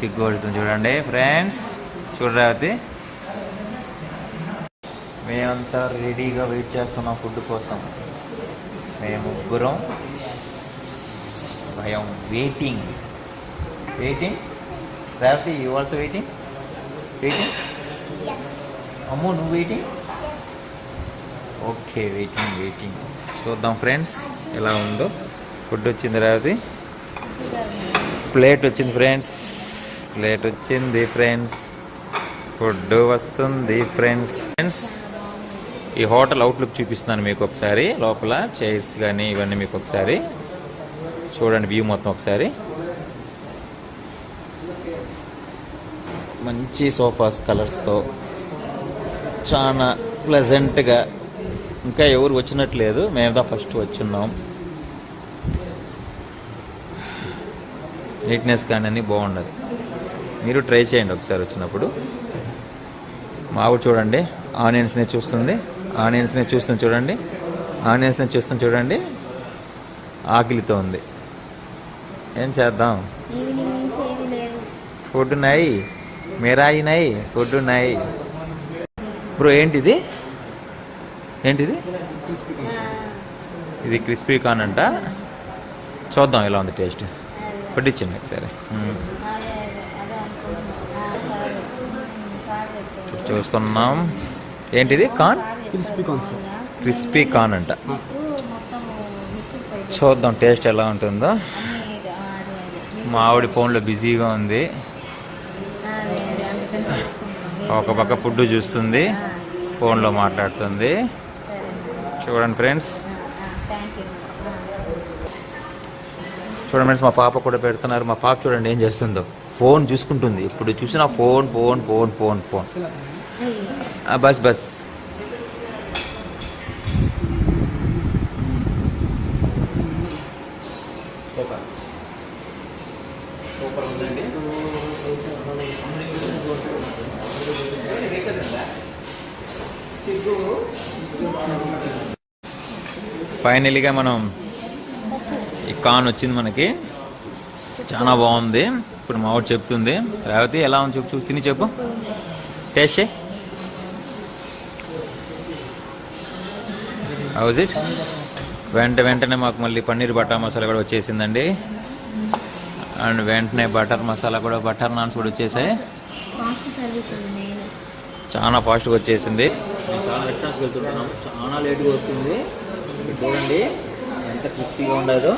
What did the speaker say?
తిగ్గొడుతుంది చూడండి ఫ్రెండ్స్. చూడరావతి, మేమంతా రెడీగా వెయిట్ చేస్తున్నాం ఫుడ్ కోసం. మేము ముగ్గురం I'm waiting. Revathi, you also waiting? అమ్మో, నువ్వు వెయిటింగ్? Okay, waiting. చూద్దాం ఫ్రెండ్స్ ఎలా ఉందో. ఫుడ్ వచ్చింది రేవతి, ప్లేట్ వచ్చింది ఫ్రెండ్స్, ఫుడ్ వస్తుంది ఫ్రెండ్స్. ఈ హోటల్ అవుట్లుక్ చూపిస్తున్నాను మీకు ఒకసారి. లోపల చైర్స్ కానీ ఇవన్నీ మీకు ఒకసారి చూడండి, వ్యూ మొత్తం ఒకసారి. మంచి సోఫాస్ కలర్స్తో చాలా ప్లెజెంట్గా. ఇంకా ఎవరు వచ్చినట్లేదు, మేముదా ఫస్ట్ వచ్చున్నాం. నీట్నెస్ కానీ అన్నీ బాగుండదు. మీరు ట్రై చేయండి ఒకసారి వచ్చినప్పుడు. మావు చూడండి, ఆనియన్స్ని చూస్తుంది చూడండి. ఆకలితో ఉంది. ఏం చేద్దాం? ఫుడ్ నాయి, మేరాయి నాయి, ఫుడ్ నాయి. బ్రో ఏంటిది? ఇది క్రిస్పీ కార్న్ అంట. చూద్దాం ఎలా ఉంది టేస్ట్. పట్టించండి ఒకసారి. చూస్తున్నాం. ఏంటిది? కార్న్, క్రిస్పీ కార్న్ అంట. చూద్దాం టేస్ట్ ఎలా ఉంటుందో. మా ఆవిడ ఫోన్లో బిజీగా ఉంది, ఒక పక్క ఫుడ్ చూస్తుంది, ఫోన్లో మాట్లాడుతుంది. చూడండి ఫ్రెండ్స్, మా పాప కూడా పెడుతున్నారు. మా పాప చూడండి ఏం చేస్తుందో, ఫోన్ చూసుకుంటుంది. ఇప్పుడు చూసినా ఫోన్. బస్ ఫైనలీగా మనం ఈ కార్న్ వచ్చింది మనకి. చాలా బాగుంది. ఇప్పుడు మా వాడు చెప్తుంది. రేవతి ఎలా ఉంది చెప్పు, తిని చెప్పు, టేస్ట్ చేయి. House it? వెంటనే మాకు మళ్ళీ పన్నీర్ బటర్ మసాలా కూడా వచ్చేసిందండి. అండ్ వెంటనే బటర్ నాన్స్ కూడా వచ్చేసాయి. చాలా ఫాస్ట్గా వచ్చేసింది. మేము చాలా రెస్టారెంట్స్కి వెళ్తున్నాము, చాలా లేట్గా వస్తుంది. చూడండి ఎంత క్రిస్పీగా ఉండదో.